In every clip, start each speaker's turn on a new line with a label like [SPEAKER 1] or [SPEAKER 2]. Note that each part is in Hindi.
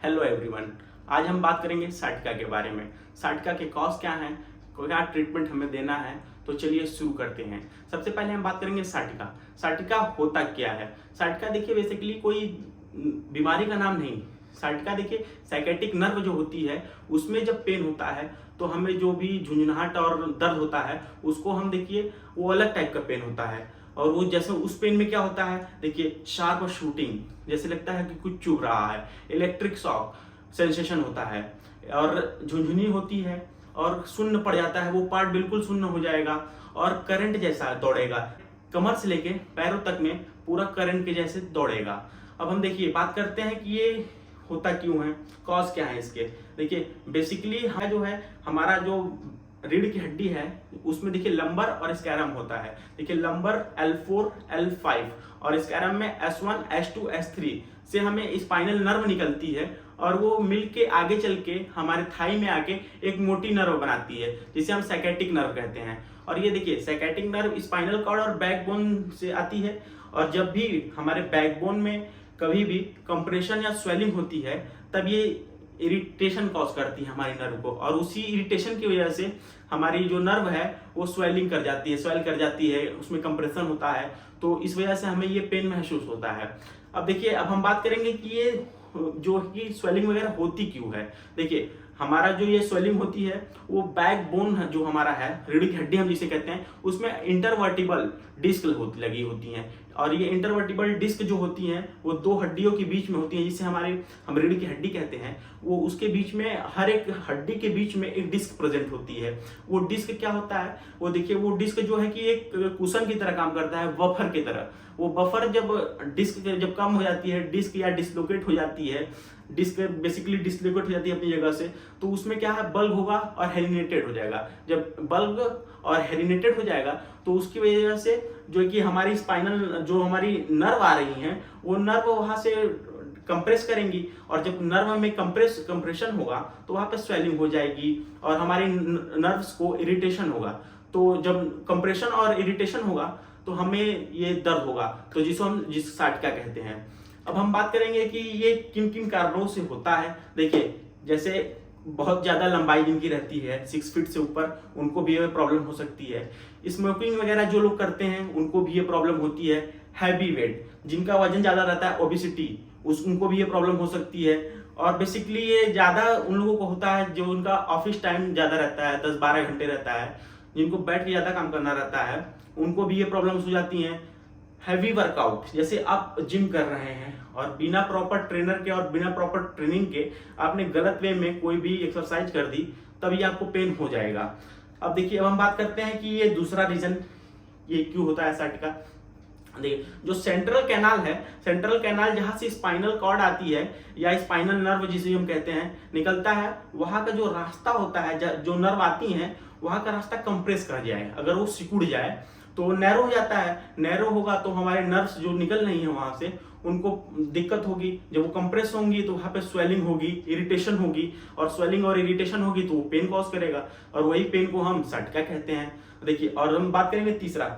[SPEAKER 1] Hello everyone. आज हम बात करेंगे साटिका के बारे में। साटिका के कॉज क्या हैं, क्या ट्रीटमेंट हमें देना है, तो चलिए शुरू करते हैं। सबसे पहले हम बात करेंगे साटिका। साटिका होता क्या है? साटिका देखिए बेसिकली कोई बीमारी का नाम नहीं। साटिका देखिए साइकेटिक नर्व जो होती है उसमें जब पेन होता है तो हमें जो भी झुंझुनाहट और दर्द होता है उसको हम देखिए वो अलग टाइप का पेन होता है। और वो जैसे उस पेन में क्या होता है, देखिए शार्प शूटिंग, जैसे लगता है कि कुछ चुभ रहा है, इलेक्ट्रिक शॉक सेंसेशन होता है, और झुंझुनी होती है और सुन्न पड़ जाता है, वो पार्ट बिल्कुल सुन्न हो जाएगा और करंट जैसा दौड़ेगा। कमर से लेके पैरों तक में पूरा करंट के जैसे दौड़ेगा। अब हम देखिए बात करते हैं कि ये होता क्यों है, कॉज क्या है इसके। देखिए बेसिकली जो है हमारा जो रीढ़ की हड्डी है उसमें देखिए लंबर और स्कैरम होता है। देखिए लंबर L4 L5 और स्कैरम में S1 S2 S3 से हमें स्पाइनल नर्व निकलती है और वो मिल के आगे चल के हमारे थाई में आके एक मोटी नर्व बनाती है जिसे हम साइकेटिक नर्व कहते हैं। और ये देखिए साइकेटिक नर्व स्पाइनल कॉर्ड और बैकबोन से आती है, और जब भी हमारे बैकबोन में कभी भी कंप्रेशन या स्वेलिंग होती है तब ये इरिटेशन कॉज करती है हमारी नर्व को, और उसी इरिटेशन की वजह से हमारी जो नर्व है वो स्वेलिंग कर जाती है, स्वेल कर जाती है, उसमें कंप्रेशन होता है, तो इस वजह से हमें ये पेन महसूस होता है। अब देखिए अब हम बात करेंगे कि ये जो कि स्वेलिंग वगैरह होती क्यों है। देखिए हमारा जो ये स्वेलिंग होती है वो बैकबोन जो हमारा है, रीढ़ की हड्डी हम जिसे कहते हैं, उसमें इंटरवर्टिबल डिस्क लगी होती हैं, और ये इंटरवर्टिबल डिस्क जो होती हैं वो दो हड्डियों के बीच में होती हैं जिसे हम रीढ़ की हड्डी कहते हैं। वो उसके बीच में हर एक हड्डी के बीच में एक डिस्क प्रेजेंट होती है। वो डिस्क क्या होता है, वो देखिए वो डिस्क जो है कि एक कुशन की तरह काम करता है, बफर की तरह। वो बफर जब डिस्क जब कम हो जाती है, डिस्क या डिसलोकेट हो जाती है, डिस्क बेसिकली डिसलोकेट हो जाती है अपनी जगह से, तो उसमें क्या है बल्ब होगा और हेरिनेटेड हो जाएगा। जब बल्ब और हेरिनेटेड हो जाएगा तो उसकी वजह से जो कि हमारी स्पाइनल जो हमारी नर्व आ रही हैं वो नर्व वहां से कंप्रेस करेंगी, और जब नर्व में कंप्रेशन होगा तो वहां पे स्वेलिंग हो जाएगी और हमारी नर्व्स को इरिटेशन होगा। तो जब कंप्रेशन और इरिटेशन होगा तो हमें ये दर्द होगा, तो जिस साटिका कहते हैं। अब हम बात करेंगे कि ये किन किन कारणों से होता है। देखिए जैसे बहुत ज्यादा लंबाई जिनकी रहती है 6 फीट से ऊपर, उनको भी ये प्रॉब्लम हो सकती है। स्मोकिंग वगैरह जो लोग करते हैं उनको भी ये प्रॉब्लम होती है। हैवी वेट, जिनका वजन ज्यादा रहता है, ओबेसिटी, उनको भी ये प्रॉब्लम हो सकती है। और बेसिकली ये ज्यादा उन लोगों को होता है जो उनका ऑफिस टाइम ज्यादा रहता है, 10-12 घंटे रहता है, जिनको बैठ के ज्यादा काम करना रहता है, उनको भी ये प्रॉब्लम्स हो जाती हैं। हैवी वर्कआउट, जैसे आप जिम कर रहे हैं और बिना प्रॉपर ट्रेनर के और बिना प्रॉपर ट्रेनिंग के आपने गलत वे में कोई भी एक्सरसाइज कर दी, तभी आपको पेन हो जाएगा। अब देखिए अब हम बात करते हैं कि ये दूसरा रीजन ये क्यों होता है साटिका। देखिए जो सेंट्रल कैनाल है, सेंट्रल कैनाल जहां से स्पाइनल कॉर्ड आती है या स्पाइनल नर्व जिसे हम कहते हैं निकलता है, वहां का जो रास्ता होता है, जो नर्व आती है वहां का रास्ता कंप्रेस कर जाए, अगर वो सिकुड़ जाए तो नैरो हो जाता है। नैरो होगा तो हमारे नर्व्स जो निकल रही है वहां से उनको दिक्कत होगी। जब वो कंप्रेस होंगी तो वहां पे स्वेलिंग होगी, इरिटेशन होगी, और स्वेलिंग और इरिटेशन होगी तो वो पेन कॉज करेगा, और वही पेन को हम साटिका कहते हैं। देखिए और हम बात करेंगे तीसरा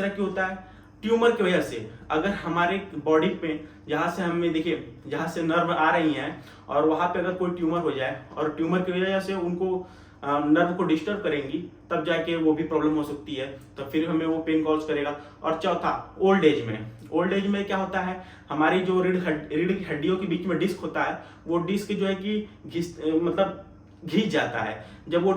[SPEAKER 1] क्यों होता है, ट्यूमर की वजह से। अगर हमारे बॉडी पे जहां से हमें देखिए जहां से नर्व आ रही है और वहां पे अगर कोई ट्यूमर हो जाए और ट्यूमर की वजह से उनको नर्व को डिस्टर्ब करेंगी, तब जाके वो भी प्रॉब्लम हो सकती है, तो फिर हमें वो पेन कॉज करेगा। और चौथा ओल्ड एज में क्या होता है, हमारी जो रीढ़ की हड्डियों के बीच में डिस्क होता है, वो डिस्क जो है कि घिस जाता है। जब वो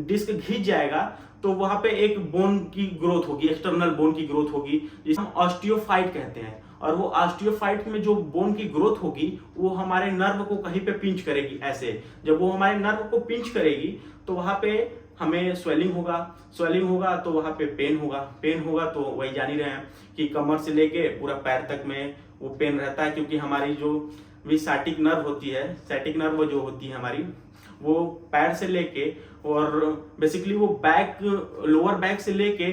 [SPEAKER 1] डिस्क घिस जाएगा तो वहां पे एक बोन की ग्रोथ होगी, एक्सटर्नल बोन की ग्रोथ होगी जिसे हम ऑस्टियोफाइट कहते हैं। और वो ऑस्टियोफाइट में जो बोन की ग्रोथ होगी वो हमारे नर्व को कहीं पे पिंच करेगी। ऐसे जब वो हमारे नर्व को पिंच करेगी तो वहां पे हमें स्वेलिंग होगा तो वहां पे पेन होगा तो वही जान ही रहे हैं कि कमर से लेके पूरा पैर तक में वो पेन रहता है, क्योंकि हमारी जो भी साइटिक नर्व होती है, साइटिक नर्व जो होती है हमारी, वो पैर से लेके और बेसिकली वो लोअर बैक से लेके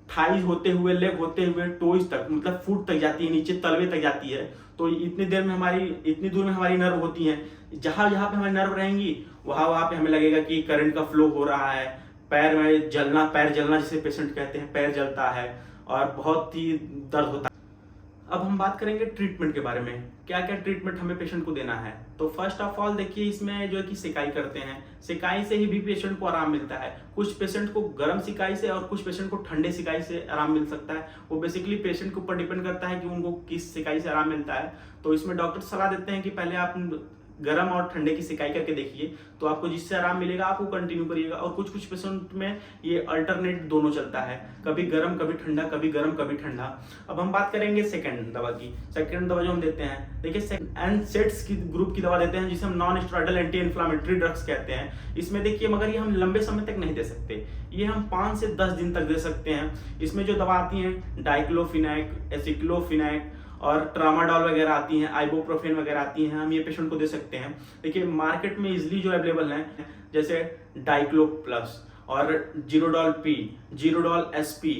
[SPEAKER 1] थाई होते हुए, लेग होते हुए, टोज तक, मतलब फुट तक जाती है, नीचे तलवे तक जाती है। तो इतनी दूर में हमारी नर्व होती है। जहां पे हमारी नर्व रहेंगी वहां पे हमें लगेगा कि करंट का फ्लो हो रहा है। पैर जलना जिसे पेशेंट कहते हैं, पैर जलता है और बहुत ही दर्द होता है। अब हम बात करेंगे ट्रीटमेंट के बारे में, क्या क्या ट्रीटमेंट हमें पेशेंट को देना है। तो फर्स्ट ऑफ ऑल देखिए, इसमें जो है कि सिकाई करते हैं, सिकाई से ही भी पेशेंट को आराम मिलता है। कुछ पेशेंट को गर्म सिकाई से और कुछ पेशेंट को ठंडे सिकाई से आराम मिल सकता है। वो बेसिकली पेशेंट के ऊपर डिपेंड करता है कि उनको किस सिकाई से आराम मिलता है। तो इसमें डॉक्टर सलाह देते हैं कि पहले आप गर्म और ठंडे की सिकाई करके देखिए, तो आपको जिससे आराम मिलेगा आप वो कंटिन्यू करिएगा। और कुछ कुछ पेशेंट में ये अल्टरनेट दोनों चलता है, कभी गर्म कभी ठंडा, कभी गर्म कभी ठंडा। अब हम बात करेंगे सेकंड दवा की। सेकंड दवा जो हम देते हैं, देखिए एनसेड्स की ग्रुप की दवा देते हैं, जिसे हम non steroidal anti inflammatory drugs कहते हैं। इसमें देखिए, मगर ये हम लंबे समय तक नहीं दे सकते, ये हम 5 से 10 दिन तक दे सकते हैं। इसमें जो दवा आती है डाइक्लोफिनैक, एसिक्लोफिनैक और ट्रामाडोल वगैरह आती हैं, आइबुप्रोफेन वगैरह आती हैं, हम ये पेशेंट को दे सकते हैं। देखिए मार्केट में इजीली जो अवेलेबल हैं, जैसे डाइक्लो प्लस और जीरोडॉल पी, जीरोडॉल एसपी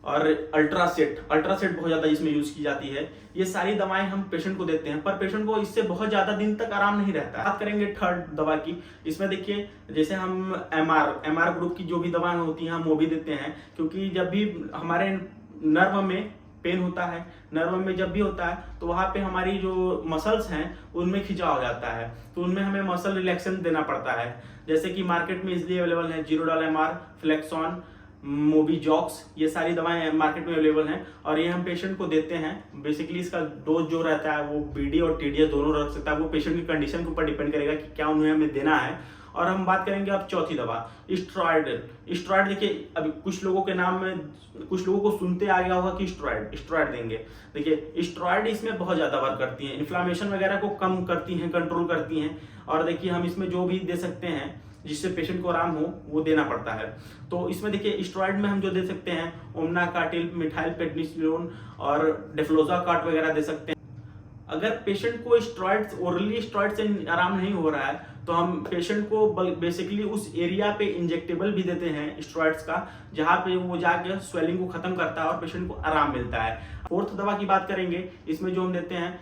[SPEAKER 1] और अल्ट्रासेट बहुत ज्यादा इसमें यूज की जाती है। ये सारी दवाएं हम पेशेंट को देते हैं, पर पेशेंट को इससे बहुत ज्यादा दिन तक आराम नहीं रहता है। बात करेंगे थर्ड दवा की। इसमें देखिए, जैसे हम एमआर ग्रुप की जो भी दवाएं होती हैं हम वो भी देते हैं, क्योंकि जब भी हमारे नर्व में पेन होता है, नर्व में जब भी होता है, तो वहां पे हमारी जो मसल्स हैं उनमें खिंचाव हो जाता है, तो उनमें हमें मसल रिलैक्सेशन देना पड़ता है। जैसे कि मार्केट में इजीली अवेलेबल है जीरोडॉल एमआर, फ्लेक्सॉन, मोबीजॉक्स, ये सारी दवाएं मार्केट में अवेलेबल हैं और ये हम पेशेंट को देते हैं। बेसिकली इसका डोज जो रहता है वो बीडी और टीडीएस दोनों रख सकता है, वो पेशेंट की कंडीशन के ऊपर डिपेंड करेगा कि क्या उन्हें हमें देना है। और हम बात करेंगे अब चौथी दवा, स्टेरॉइड। देखिए, अभी कुछ लोगों के नाम में कुछ लोगों को सुनते आ गया होगा कि स्टेरॉइड देंगे। देखिए स्टेरॉइड इसमें बहुत ज्यादा वर्क करती हैं, इन्फ्लामेशन वगैरह को कम करती हैं, कंट्रोल करती हैं। और देखिए हम इसमें जो भी दे सकते हैं जिससे पेशेंट को आराम हो वो देना पड़ता है। तो इसमें देखिए स्टेरॉइड में हम जो दे सकते हैं, ओमना कार्टिल, मिथाइल पेडनिसिलोन और डेफ्लोजा कार्ट वगैरह दे सकते हैं। अगर पेशेंट को ओरली स्टेरॉइड से आराम नहीं हो रहा है, तो हम पेशेंट को बेसिकली उस एरिया पे इंजेक्टेबल भी देते हैं स्टेरॉइड्स का, जहां पे वो जाके स्वेलिंग को खत्म करता है और पेशेंट को आराम मिलता है। फोर्थ दवा की बात करेंगे, इसमें जो हम देते हैं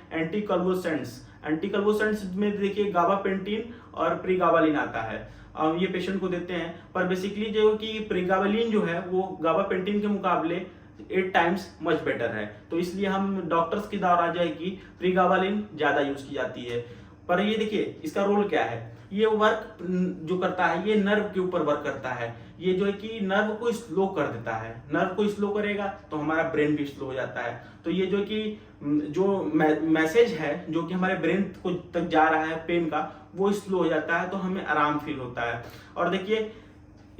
[SPEAKER 1] एंटीकन्वुलेंट्स में देखिए गाबापेंटिन और प्रीगाबालिन आता है, ये पेशेंट को देते हैं। पर बेसिकली जो कि प्रीगाबालिन जो है वो गाबापेंटिन के मुकाबले 8 टाइम्स मच बेटर है, तो इसलिए हम डॉक्टर्स की राय है कि प्रीगाबालिन ज्यादा यूज की जाती है। पर ये देखिए इसका रोल क्या है, ये वर्क जो करता है ये नर्व के ऊपर वर्क करता है। ये जो है कि नर्व को स्लो कर देता है, नर्व को स्लो करेगा तो हमारा ब्रेन भी स्लो हो जाता है। तो ये जो कि जो मैसेज है जो कि हमारे ब्रेन को तक जा रहा है पेन का, वो स्लो हो जाता है, तो हमें आराम फील होता है। और देखिए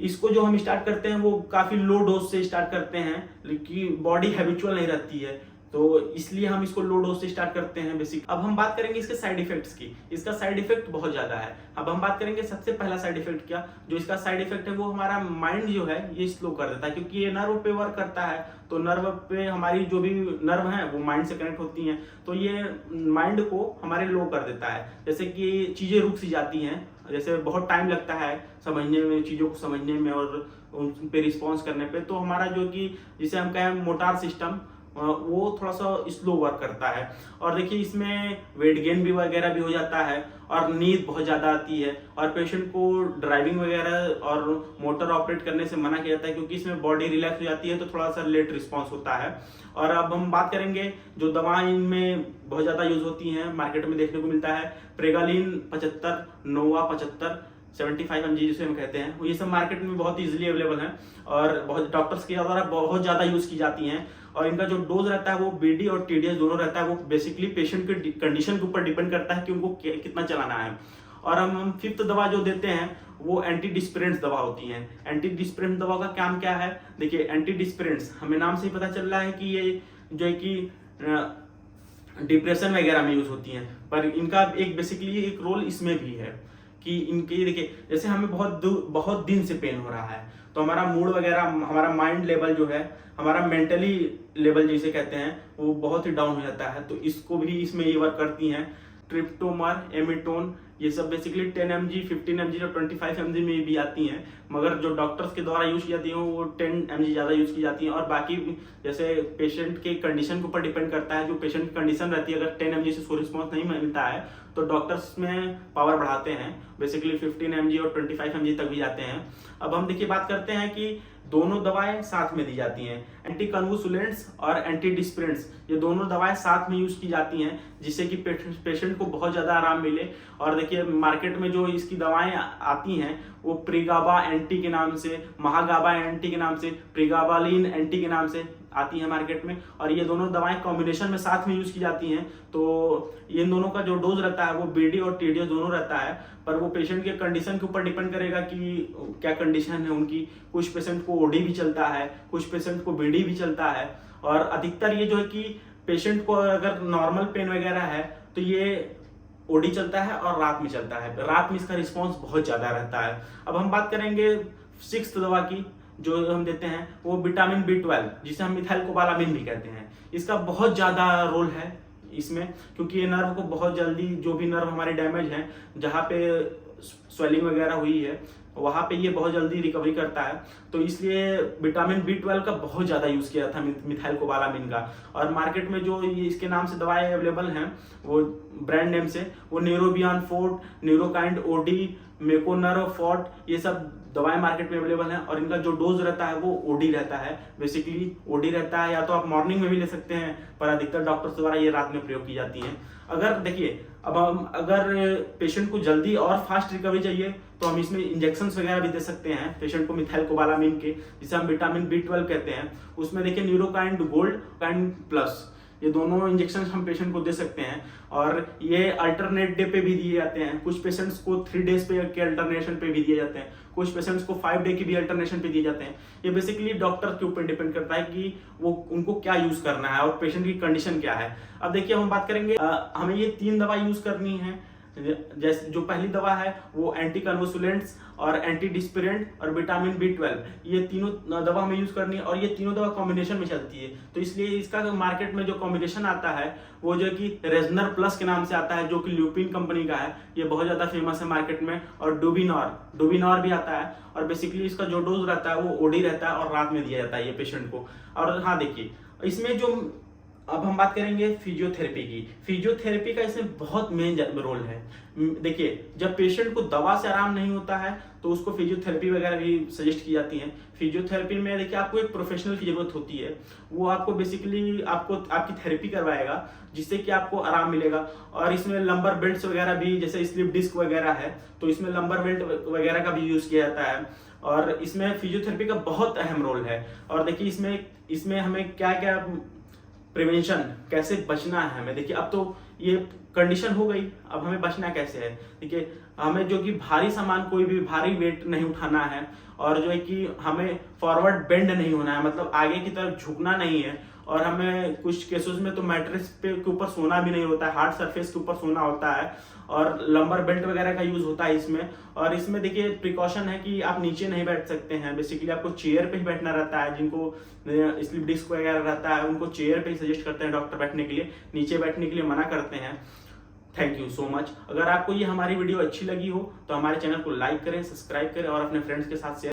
[SPEAKER 1] इसको जो हम स्टार्ट करते हैं वो काफी लो डोज से स्टार्ट करते हैं, लेकिन बॉडी हैबिचुअल नहीं रहती है, तो इसलिए हम इसको लो डोज से स्टार्ट करते हैं बेसिक। अब हम बात करेंगे इसके साइड इफेक्ट्स की। इसका साइड इफेक्ट बहुत ज्यादा है। अब हम बात करेंगे सबसे पहला साइड इफेक्ट क्या, जो इसका साइड इफेक्ट है वो हमारा माइंड जो है ये स्लो कर देता है, क्योंकि ये नर्व पे वर्क करता है। तो नर्व पे हमारी जो भी नर्व है वो माइंड से कनेक्ट होती हैं, तो ये माइंड को हमारे लो कर देता है। जैसे कि चीजें रुक सी जाती हैं, जैसे बहुत टाइम लगता है समझने में, चीजों को समझने में और उन पे रिस्पॉन्स करने पे, तो हमारा जो कि जिसे हम कहें मोटार सिस्टम, वो थोड़ा सा स्लो वर्क करता है। और देखिए इसमें वेट गेन भी वगैरह भी हो जाता है और नींद बहुत ज़्यादा आती है, और पेशेंट को ड्राइविंग वगैरह और मोटर ऑपरेट करने से मना किया जाता है, क्योंकि इसमें बॉडी रिलैक्स हो जाती है, तो थोड़ा सा लेट रिस्पॉन्स होता है। और अब हम बात करेंगे जो दवाएं इनमें बहुत ज़्यादा यूज होती हैं, मार्केट में देखने को मिलता है, प्रेगालिन 75, नोवा 75, 75 mg जिसे हम कहते हैं, ये सब मार्केट में बहुत इजीली अवेलेबल है और बहुत डॉक्टर्स के द्वारा बहुत ज़्यादा यूज की जाती हैं। और इनका जो डोज रहता है वो बीडी और टीडीएस दोनों रहता है, वो बेसिकली पेशेंट के कंडीशन के ऊपर डिपेंड करता है कि उनको कितना चलाना है। और हम फिफ्थ दवा जो देते हैं वो एंटी डिस्पिरेंट्स दवा होती हैं। एंटी डिस्पिरेंट दवा का काम क्या है, देखिए एंटी डिस्पिरेंट्स हमें नाम से ही पता चल रहा है कि ये जो है कि डिप्रेशन वगैरह में यूज होती हैं, पर इनका एक बेसिकली एक रोल इसमें भी है कि इनके देखिए जैसे हमें बहुत दिन से पेन हो रहा है, तो हमारा मूड वगैरह, हमारा माइंड लेवल जो है, हमारा मेंटली लेवल जिसे कहते हैं, वो बहुत ही डाउन हो जाता है, तो इसको भी इसमें ये वर्क करती हैं। ट्रिप्टोमर, एमिटोन, ये सब बेसिकली 10 mg, 15 mg और 25 mg में भी आती हैं, मगर जो डॉक्टर्स के द्वारा यूज की जाती हैं वो 10 mg ज़्यादा यूज की जाती हैं। और बाकी जैसे पेशेंट के कंडीशन के ऊपर डिपेंड करता है, जो पेशेंट की कंडीशन रहती है, अगर 10 mg से उसको रिस्पॉन्स नहीं मिलता है तो डॉक्टर्स में पावर बढ़ाते हैं, बेसिकली 15 mg और 25 mg तक भी जाते हैं। अब हम देखिए बात करते हैं कि दोनों दवाएं साथ में दी जाती हैं। एंटी कन्वुसुलेंट्स और एंटी डिस्पिरेंट्स, ये दोनों दवाएं साथ में यूज की जाती हैं जिससे कि पेशेंट को बहुत ज़्यादा आराम मिले। और देखिए मार्केट में जो इसकी दवाएं आती हैं वो प्रीगाबा एंटी के नाम से, महागाबा एंटी के नाम से, प्रीगाबालिन एंटी के नाम से आती है मार्केट में। और ये दोनों दवाएं कॉम्बिनेशन में साथ में यूज की जाती हैं। तो इन दोनों का जो डोज रहता है वो बीडी और टीडी दोनों रहता है, पर वो पेशेंट के कंडीशन के ऊपर डिपेंड करेगा कि क्या कंडीशन है उनकी। कुछ पेशेंट को ओडी भी चलता है, कुछ पेशेंट को बीडी भी चलता है। और अधिकतर ये जो है कि पेशेंट को अगर नॉर्मल पेन वगैरह है तो ये ओडी चलता है और रात में चलता है। रात में इसका रिस्पॉन्स बहुत ज्यादा रहता है। अब हम बात करेंगे 6th दवा की जो हम देते हैं, वो विटामिन B12 जिसे हम मिथाइल-कोबालामिन भी कहते हैं। इसका बहुत ज्यादा रोल है इसमें, क्योंकि ये नर्व को बहुत जल्दी, जो भी नर्व हमारे डैमेज हैं, जहाँ पे स्वेलिंग वगैरह हुई है वहाँ पे ये बहुत जल्दी रिकवरी करता है। तो इसलिए विटामिन B12 का बहुत ज़्यादा यूज़ किया था, मिथाइल-कोबालामिन का। और मार्केट में जो ये इसके नाम से दवाएं अवेलेबल हैं, वो ब्रांड नेम से, वो Neurobion forte, Neurokind OD, Meconerv forte, ये सब दवाएं मार्केट में अवेलेबल हैं। और इनका जो डोज रहता है वो ओडी रहता है, बेसिकली ओडी रहता है। या तो आप मॉर्निंग में भी ले सकते हैं, पर अधिकतर डॉक्टर्स द्वारा ये रात में प्रयोग की जाती है। अगर देखिए, अब हम अगर पेशेंट को जल्दी और फास्ट रिकवरी चाहिए तो हम इसमें इंजेक्शंस वगैरह भी दे सकते हैं पेशेंट को मिथाइल-कोबालामिन के, जिसे हम विटामिन B12 कहते हैं। उसमें देखिए न्यूरोकाइंड गोल्ड, काइंड प्लस, ये दोनों इंजेक्शन हम पेशेंट को दे सकते हैं। और ये अल्टरनेट डे पे भी दिए जाते हैं। कुछ पेशेंट्स को 3 डेज पे के अल्टरनेशन पे भी दिए जाते हैं, कुछ पेशेंट्स को 5 डे की भी अल्टरनेशन पे दिए जाते हैं। ये बेसिकली डॉक्टर के ऊपर डिपेंड करता है कि वो उनको क्या यूज करना है और पेशेंट की कंडीशन क्या है। अब देखिए हम बात करेंगे, हमें ये 3 दवा यूज करनी है। जैसे जो पहली दवा है वो एंटी कन्वुसुलेंट्स और एंटी डिस्पिरेंट और विटामिन B12, ये तीनों दवा हमें यूज करनी है। और ये तीनों दवा कॉम्बिनेशन में चलती है, तो इसलिए इसका मार्केट में जो कॉम्बिनेशन आता है वो जो कि रेजनर प्लस के नाम से आता है, जो कि ल्यूपिन कंपनी का है। ये बहुत ज्यादा फेमस है मार्केट में। और डुबिनॉर भी आता है। और बेसिकली इसका जो डोज रहता है वो ओडी रहता है और रात में दिया जाता है ये पेशेंट को। और हाँ देखिए, इसमें जो अब हम बात करेंगे फिजियोथेरेपी की। फिजियोथेरेपी का इसमें बहुत मेन रोल है। देखिए, जब पेशेंट को दवा से आराम नहीं होता है तो उसको फिजियोथेरेपी वगैरह भी सजेस्ट की जाती है। फिजियोथेरेपी में देखिए आपको एक प्रोफेशनल की जरूरत होती है, वो आपको बेसिकली आपकी थेरेपी करवाएगा जिससे कि आपको आराम मिलेगा। और इसमें लंबर बेल्ट्स वगैरह भी, जैसे स्लिप डिस्क वगैरह है तो इसमें लंबर बेल्ट वगैरह का भी यूज किया जाता है। और इसमें फिजियोथेरेपी का बहुत अहम रोल है। और देखिए इसमें हमें क्या क्या प्रिवेंशन, कैसे बचना है हमें। देखिए अब तो ये कंडीशन हो गई, अब हमें बचना कैसे है। देखिए, हमें जो कि भारी सामान, कोई भी भारी वेट नहीं उठाना है, और जो है कि हमें फॉरवर्ड बेंड नहीं होना है, मतलब आगे की तरफ झुकना नहीं है। और हमें कुछ केसेस में तो मैट्रेस के ऊपर सोना भी नहीं होता है, हार्ड सरफेस के ऊपर सोना होता है। और लंबर बेल्ट वगैरह का यूज होता है इसमें। और इसमें देखिए प्रिकॉशन है कि आप नीचे नहीं बैठ सकते हैं, बेसिकली आपको चेयर पे ही बैठना रहता है। जिनको स्लिप डिस्क वगैरह रहता है उनको चेयर पे ही सजेस्ट करते हैं डॉक्टर बैठने के लिए, नीचे बैठने के लिए मना करते हैं। Thank you so much. अगर आपको ये हमारी वीडियो अच्छी लगी हो तो हमारे चैनल को लाइक करें, सब्सक्राइब करें और अपने फ्रेंड्स के साथ शेयर